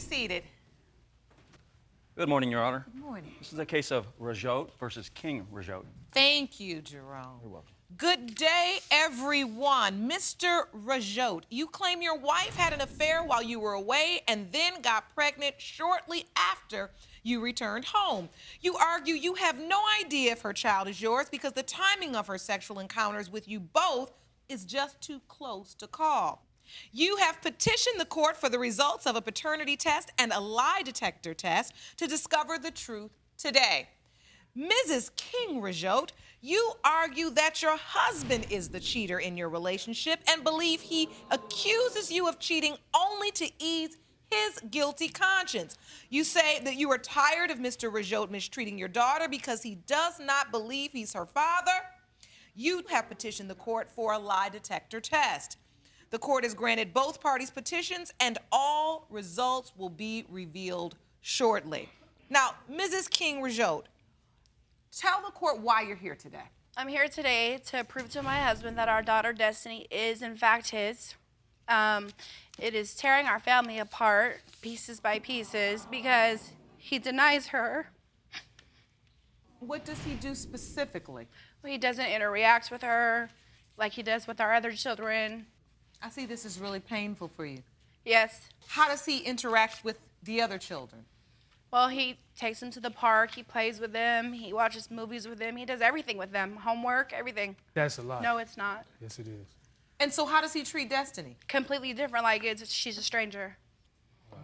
seated. Good morning, Your Honor. Good morning. This is a case of Rajotte versus King Rajotte. Thank you, Jerome. You're welcome. Good day, everyone. Mr. Rajotte, you claim your wife had an affair while you were away and then got pregnant shortly after you returned home. You argue you have no idea if her child is yours because the timing of her sexual encounters with you both is just too close to call. You have petitioned the court for the results of a paternity test and a lie detector test to discover the truth today. Mrs. King Rajotte, you argue that your husband is the cheater in your relationship and believe he accuses you of cheating only to ease his guilty conscience. You say that you are tired of Mr. Rajotte mistreating your daughter because he does not believe he's her father. You have petitioned the court for a lie detector test. The court has granted both parties' petitions, and all results will be revealed shortly. Now, Mrs. King Rajotte, tell the court why you're here today. I'm here today to prove to my husband that our daughter Destiny is in fact his. It is tearing our family apart pieces by pieces because he denies her. What does he do specifically? He doesn't interact with her like he does with our other children. I see this is really painful for you. Yes. How does he interact with the other children? Well, he takes them to the park, he plays with them, he watches movies with them, he does everything with them, homework, everything. That's a lie. No, it's not. Yes, it is. And so how does he treat Destiny? Completely different, like she's a stranger.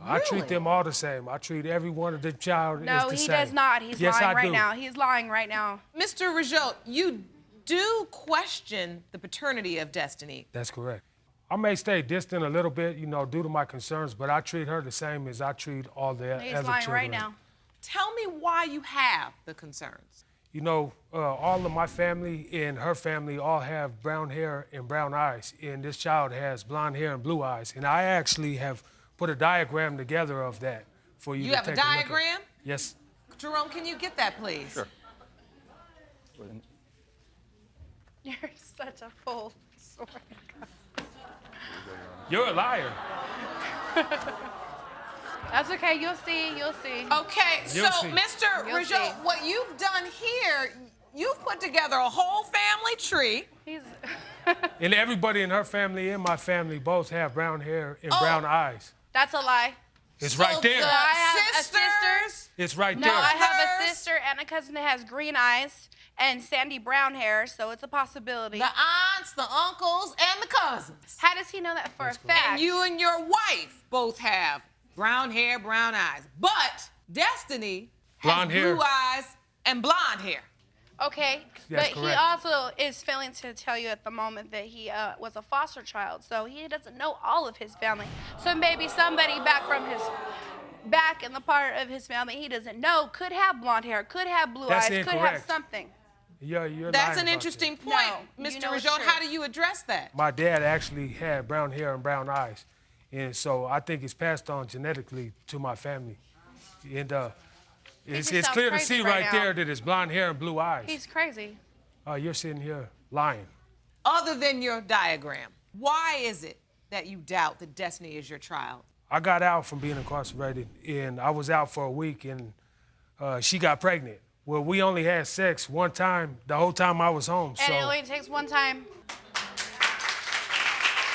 I treat them all the same. I treat every one of the child as the same. No, he does not. He's yes, lying I right do. now. He's lying right now. Mr. Rajotte, you do question the paternity of Destiny. That's correct. I may stay distant a little bit, you know, due to my concerns, but I treat her the same as I treat all the other children. He's lying right now. Tell me why you have the concerns. You know, all of my family and her family all have brown hair and brown eyes, and this child has blonde hair and blue eyes. And I actually have put a diagram together of that for you to take a look at. You have a diagram? Yes. Jerome, can you get that, please? Sure. You're such a fool. Swear to God. You're a liar. That's okay. You'll see. You'll see. Okay, so You'll see. Mr. You'll Rajotte, see. what you've done here, you've put together a whole family tree. He's. And everybody in her family and my family both have brown hair and brown eyes. That's a lie. It's So right there. the I have a sisters, sister. It's right No, there. I have a Brothers. sister and a cousin that has green eyes and sandy brown hair, so it's a possibility. the aunts, the uncles, and the cousins. How does he know that for a fact? And you and your wife both have brown hair, brown eyes. But Destiny has Blonde hair. blue eyes and blonde hair. Okay, That's but he correct. also is failing to tell you at the moment that he was a foster child, so he doesn't know all of his family. So maybe somebody back in the part of his family he doesn't know could have blonde hair, could have blue That's eyes, could have incorrect. something. You're That's lying an about interesting that. point, No, you Mr. know it's Rajotte. true. How do you address that? My dad actually had brown hair and brown eyes. And so I think it's passed on genetically to my family. And it's just sounds clear to crazy see right right now. there that it's blonde hair and blue eyes. He's crazy. You're sitting here lying. Other than your diagram, why is it that you doubt that Destiny is your child? I got out from being incarcerated, and I was out for a week, and she got pregnant. Well, we only had sex one time the whole time I was home. And so it only takes one time.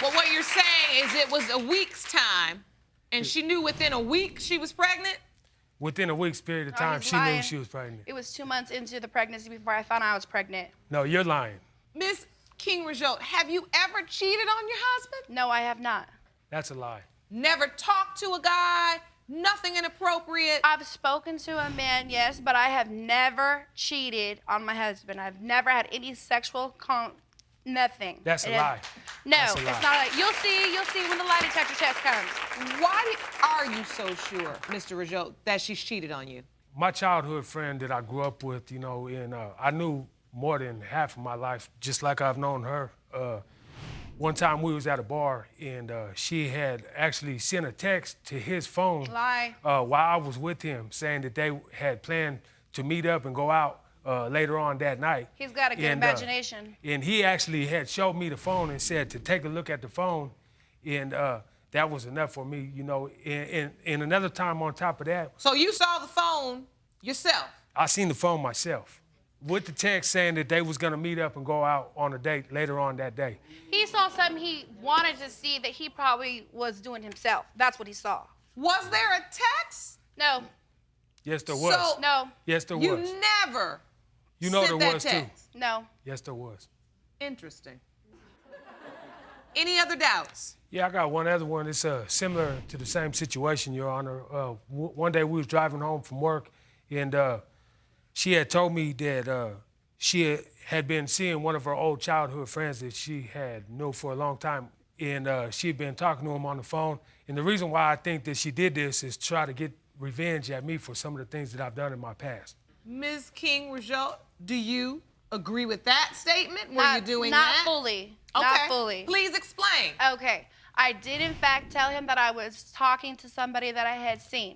Well, what you're saying is it was a week's time, and she knew within a week she was pregnant? within a week's period of No, time, he's she knew lying. she was pregnant. It was 2 months into the pregnancy before I found out I was pregnant. No, you're lying. Miss King Rajotte, have you ever cheated on your husband? No, I have not. That's a lie. Never talked to a guy? Nothing inappropriate? I've spoken to a man, yes, but I have never cheated on my husband. I've never had any sexual nothing. That's a It is- lie. No, That's a it's lie. not. You'll see when the lie detector test comes. Why are you so sure, Mr. Rajotte, that she's cheated on you? My childhood friend that I grew up with, you know, and I knew more than half of my life, just like I've known her. One time we was at a bar, and she had actually sent a text to his phone Lie. while I was with him, saying that they had planned to meet up and go out later on that night. He's got a good imagination. And he actually had showed me the phone and said to take a look at the phone, and that was enough for me, you know. And another time on top of that, So you saw the phone yourself? I seen the phone myself with the text saying that they was gonna meet up and go out on a date later on that day. He saw something he wanted to see that he probably was doing himself. That's what he saw. Was there a text? No, Yes, there was. So no, Yes, there you was. never You know sent there that was text. too. no. Yes, there was. Interesting. Any other doubts? Yeah, I got one other one. It's similar to the same situation, Your Honor. One day we was driving home from work, and she had told me that she had been seeing one of her old childhood friends that she had known for a long time, and she had been talking to him on the phone. And the reason why I think that she did this is to try to get revenge at me for some of the things that I've done in my past. Ms. King Rajotte, do you agree with that statement? Were you doing not that? fully. Okay. Not fully. Please explain. Okay. I did, in fact, tell him that I was talking to somebody that I had seen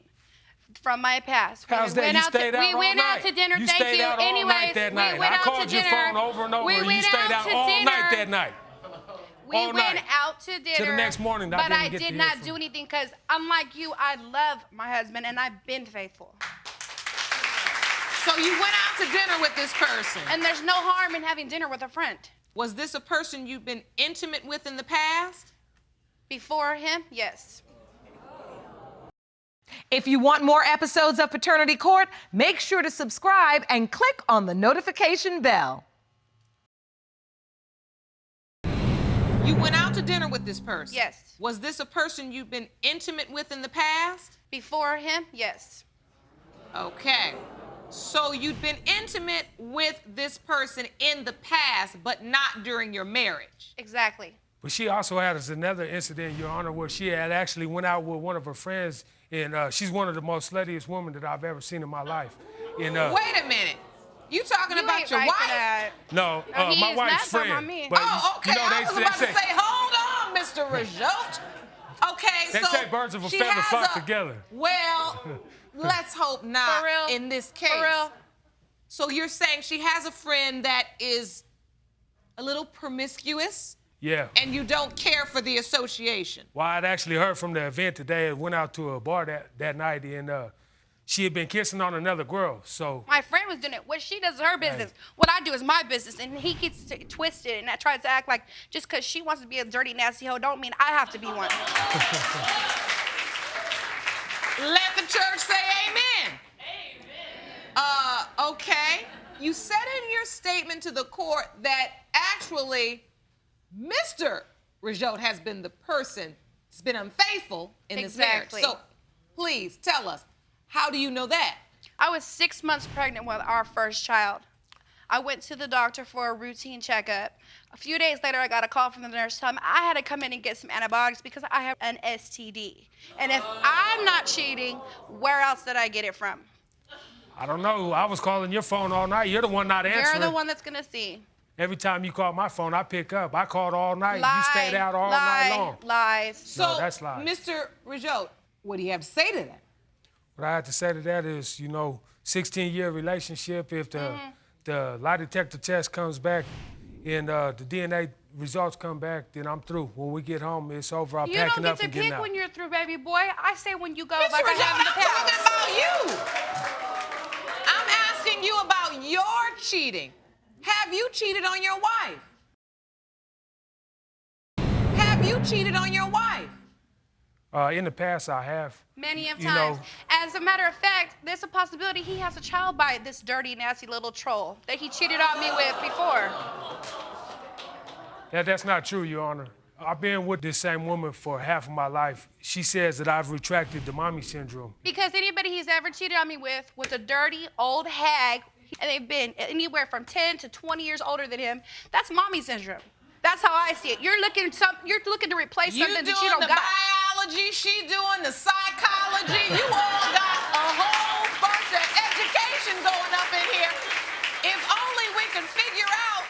from my past. How's that? You stayed out we all went out night. to dinner. You Thank stayed you. out all Anyways, night that night. we went I out called to your dinner. phone over and over. We You went stayed out to all dinner. night that night. We all went night. out to dinner. the next morning, I but didn't I get to did hear not from do you. anything because, unlike you, I love my husband and I've been faithful. So you went out to dinner with this person. And there's no harm in having dinner with a friend. Was this a person you've been intimate with in the past? Before him, yes. If you want more episodes of Paternity Court, make sure to subscribe and click on the notification bell. You went out to dinner with this person? Yes. Was this a person you've been intimate with in the past? Before him, yes. Okay. So you'd been intimate with this person in the past, but not during your marriage? Exactly. But she also had another incident, Your Honor, where she had actually went out with one of her friends, and she's one of the most sluttiest women that I've ever seen in my life. And, Wait a minute. You talking You about ain't your right wife? for that. No, he my is wife's not talking friend. about me. But Oh, okay. you know, I was about to say, say, hold on, Mr. Rajotte. Okay, They so say birds of a she feather has flock together. Well, let's hope not For real? in this case. For real? So you're saying she has a friend that is a little promiscuous, yeah. and you don't care for the association? Well, I'd actually heard from the event today. I went out to a bar that night, and she had been kissing on another girl. So My friend was doing it. What she does is her business. What I do is my business. And he gets twisted and tries to act like just because she wants to be a dirty, nasty hoe don't mean I have to be one. Let the church say amen. Okay. You said in your statement to the court that actually Mr. Rajotte has been the person that's been unfaithful in this marriage. Exactly. So please tell us, how do you know that? I was 6 months pregnant with our first child. I went to the doctor for a routine checkup. A few days later, I got a call from the nurse telling me I had to come in and get some antibiotics because I have an STD. And if I'm not cheating, where else did I get it from? I don't know. I was calling your phone all night. You're the one not answering. You're the one that's gonna see. Every time you call my phone, I pick up. I called all night. Lie, You stayed out all night long. Lies. So, No, that's lies. Mr. Rajotte, what do you have to say to that? What I have to say to that is, 16-year relationship. If the lie detector test comes back and the DNA results come back, then I'm through. When we get home, it's over. I'm You don't packing get up to and getting pick out. when you're through, baby boy. I say when you go, Mr. like I Rajotte, have in the I'm past. talking about you. I'm asking you about your cheating. Have you cheated on your wife? Have you cheated on your wife? In the past, I have. Many of You times. know- As a matter of fact, there's a possibility he has a child by this dirty, nasty little troll that he cheated on me with before. That's not true, Your Honor. I've been with this same woman for half of my life. She says that I've retracted the mommy syndrome. Because anybody he's ever cheated on me with was a dirty old hag, and they've been anywhere from 10 to 20 years older than him. That's mommy syndrome. That's how I see it. You're looking to replace You something doing that you don't the got. biology, she doing the psychology. You all got a whole bunch of education going up in here. If only we could figure out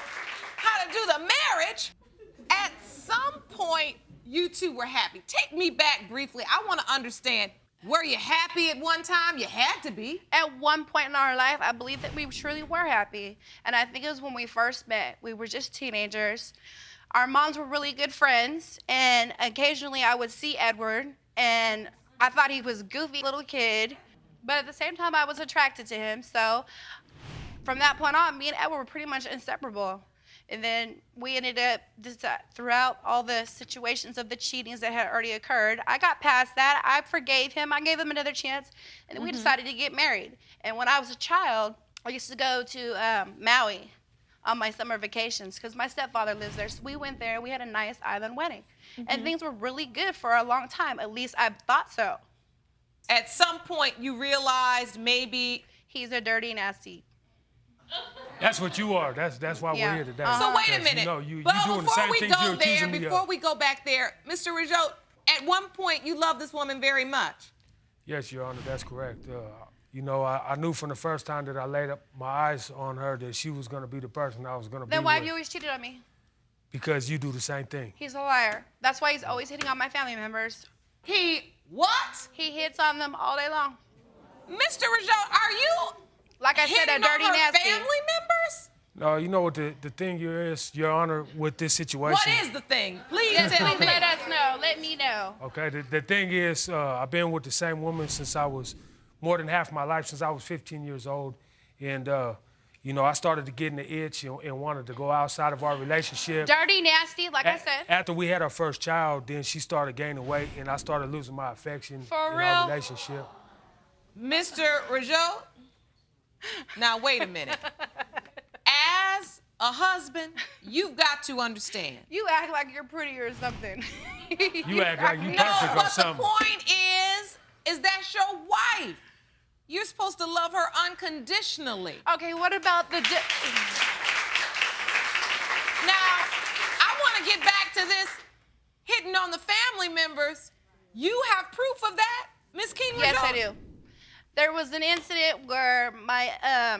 how to do the marriage. At some point, you two were happy. Take me back briefly. I want to understand, were you happy at one time? You had to be. At one point in our life, I believe that we truly were happy. And I think it was when we first met. We were just teenagers. Our moms were really good friends, and occasionally I would see Edward, and I thought he was a goofy little kid, but at the same time I was attracted to him. So from that point on, me and Edward were pretty much inseparable. And then we ended up, throughout all the situations of the cheatings that had already occurred, I got past that. I forgave him. I gave him another chance. And then we decided to get married. And when I was a child, I used to go to Maui on my summer vacations because my stepfather lives there. So we went there. We had a nice island wedding. And things were really good for a long time. At least I thought so. At some point, you realized maybe... He's a dirty, nasty. That's what you are. That's why Yeah. we're here today. So wait a Because, minute. You know, you But doing the before same we things go you're there, accusing me before of. we go back there, Mr. Rajotte, at one point you loved this woman very much. Yes, Your Honor, that's correct. You know, I knew from the first time that I laid up my eyes on her that she was going to be the person I was going to be Then why have with. you always cheated on me? Because you do the same thing. He's a liar. That's why he's always hitting on my family members. He what? He hits on them all day long. Mr. Rajotte, are you Like I said, hitting a dirty, on her nasty. family members? No, you know what the thing here is, Your Honor, with this situation. What is the thing? Please Yes, tell please me. let us know. Let me know. Okay, the thing is, I've been with the same woman since I was more than half my life, since I was 15 years old. And, you know, I started to get in the itch and wanted to go outside of our relationship. Dirty, nasty, like I said. After we had our first child, then she started gaining weight and I started losing my affection For in real? our relationship. Mr. Rajotte, now wait a minute. As a husband, you've got to understand. You act like you're pretty or something. You act like you No, perfect or but the something. point is that's your wife. You're supposed to love her unconditionally. Okay, what about the... Now, I want to get back to this hitting on the family members. You have proof of that, Miss King? Yes, I do. There was an incident where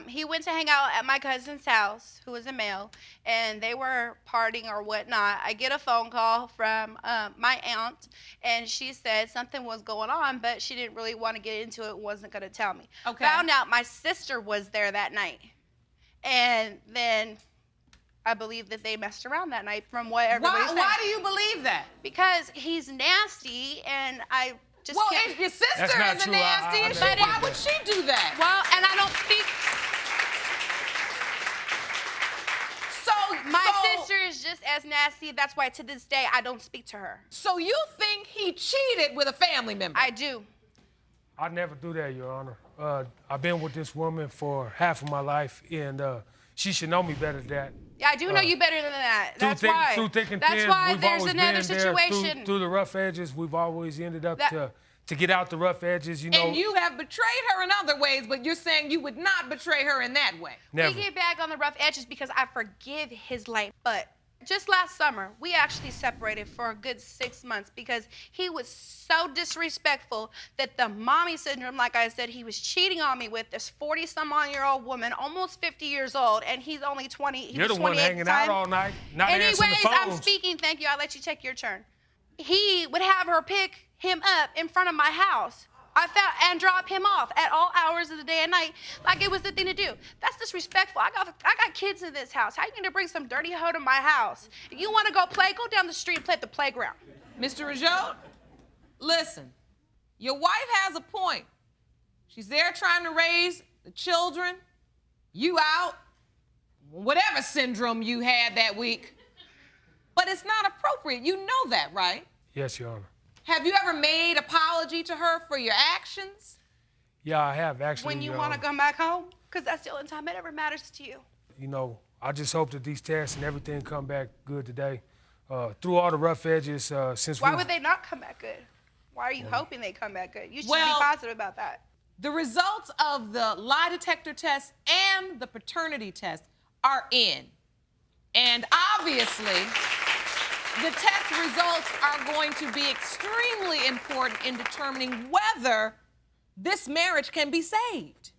he went to hang out at my cousin's house, who was a male, and they were partying or whatnot. I get a phone call from my aunt, and she said something was going on, but she didn't really want to get into it, wasn't going to tell me. Okay. Found out my sister was there that night, and then I believe that they messed around that night from what everybody said. Why do you believe that? Because he's nasty, and I just Well, can't... if your sister That's not isn't true. nasty, I is she, never why did would that. she do that? Well, and I don't speak... My sister is just as nasty. That's why to this day I don't speak to her. So you think he cheated with a family member? I do. I never do that, Your Honor. I've been with this woman for half of my life, and she should know me better than that. Yeah, I do know you better than that. That's why. Through thick and That's thin, why we've there's always another been there. situation. Through the rough edges, we've always ended up That- to get out the rough edges, you know. And you have betrayed her in other ways, but you're saying you would not betray her in that way. Never. We get back on the rough edges because I forgive his life. But just last summer, we actually separated for a good 6 months because he was so disrespectful that the mommy syndrome, like I said, he was cheating on me with this 40-some-odd-year-old woman, almost 50 years old, and he's only 20. He You're was the one 28 at hanging the out time. all night, not answering the Anyways, phones. I'm speaking. Thank you. I'll let you take your turn. He would have her pick him up in front of my house. I found and drop him off at all hours of the day and night, like it was the thing to do. That's disrespectful. I got kids in this house. How you gonna bring some dirty hoe to my house? If you want to go play, go down the street and play at the playground. Mr. Rajotte, listen, your wife has a point. She's there trying to raise the children. You out, whatever syndrome you had that week. But it's not appropriate. You know that, right? Yes, Your Honor. Have you ever made apology to her for your actions? Yeah, I have actually. When you want to come back home, because that's the only time it ever matters to you. You know, I just hope that these tests and everything come back good today. Through all the rough edges, since Why would they not come back good? Why are you hoping they come back good? You should be positive about that. The results of the lie detector test and the paternity test are in. And obviously, the test results are going to be extremely important in determining whether this marriage can be saved.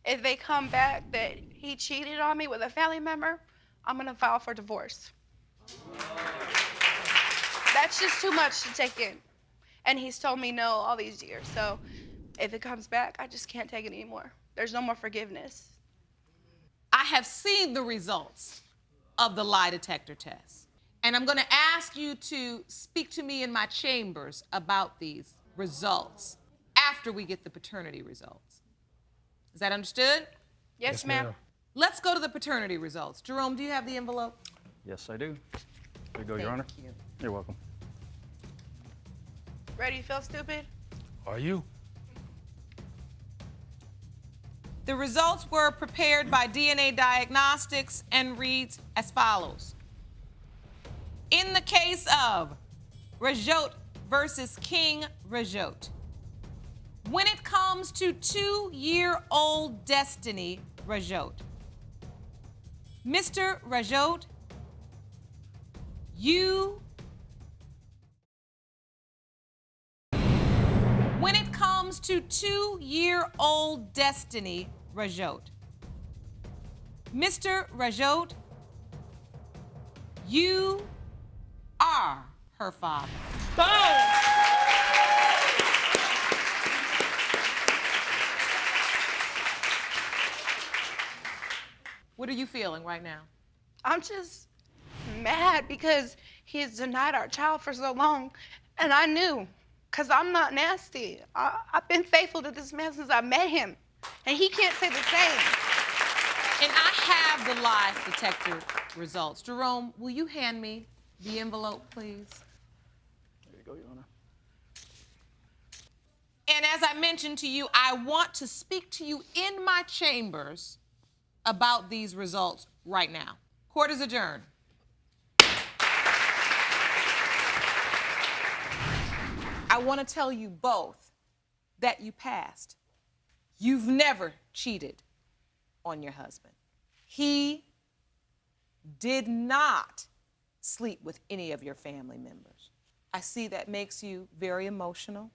If they come back that he cheated on me with a family member, I'm gonna file for divorce. That's just too much to take in. And he's told me no all these years. So if it comes back, I just can't take it anymore. There's no more forgiveness. I have seen the results of the lie detector test. And I'm going to ask you to speak to me in my chambers about these results after we get the paternity results. Is that understood? Yes, ma'am. Let's go to the paternity results. Jerome, do you have the envelope? Yes, I do. There you go, Your Honor. Thank you. You're welcome. Ready to feel stupid? Are you? The results were prepared by DNA Diagnostics and reads as follows. In the case of Rajotte versus King Rajotte, when it comes to 2-year-old Destiny Rajotte, Mr. Rajotte, when it comes to 2-year-old Destiny Rajotte, Mr. Rajotte, you are her father. What are you feeling right now? I'm just mad because he has denied our child for so long, and I knew, because I'm not nasty. I've been faithful to this man since I met him, and he can't say the same. And I have the lie detector results. Jerome, will you hand me the envelope, please? There you go, Your Honor. And as I mentioned to you, I want to speak to you in my chambers about these results right now. Court is adjourned. I want to tell you both that you passed. You've never cheated on your husband. He did not sleep with any of your family members. I see that makes you very emotional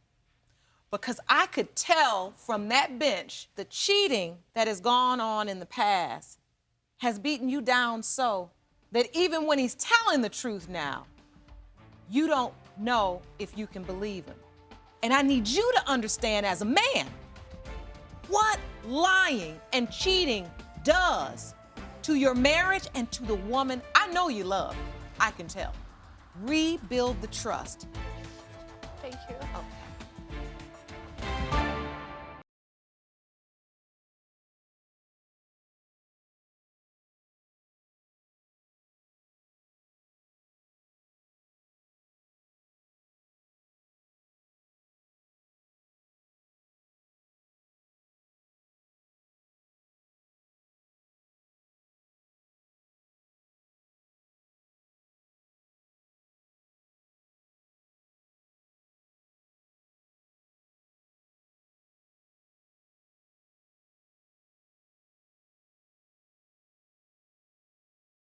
because I could tell from that bench the cheating that has gone on in the past has beaten you down so that even when he's telling the truth now, you don't know if you can believe him. And I need you to understand as a man what lying and cheating does to your marriage and to the woman I know you love. I can tell. Rebuild the trust. Thank you. Okay.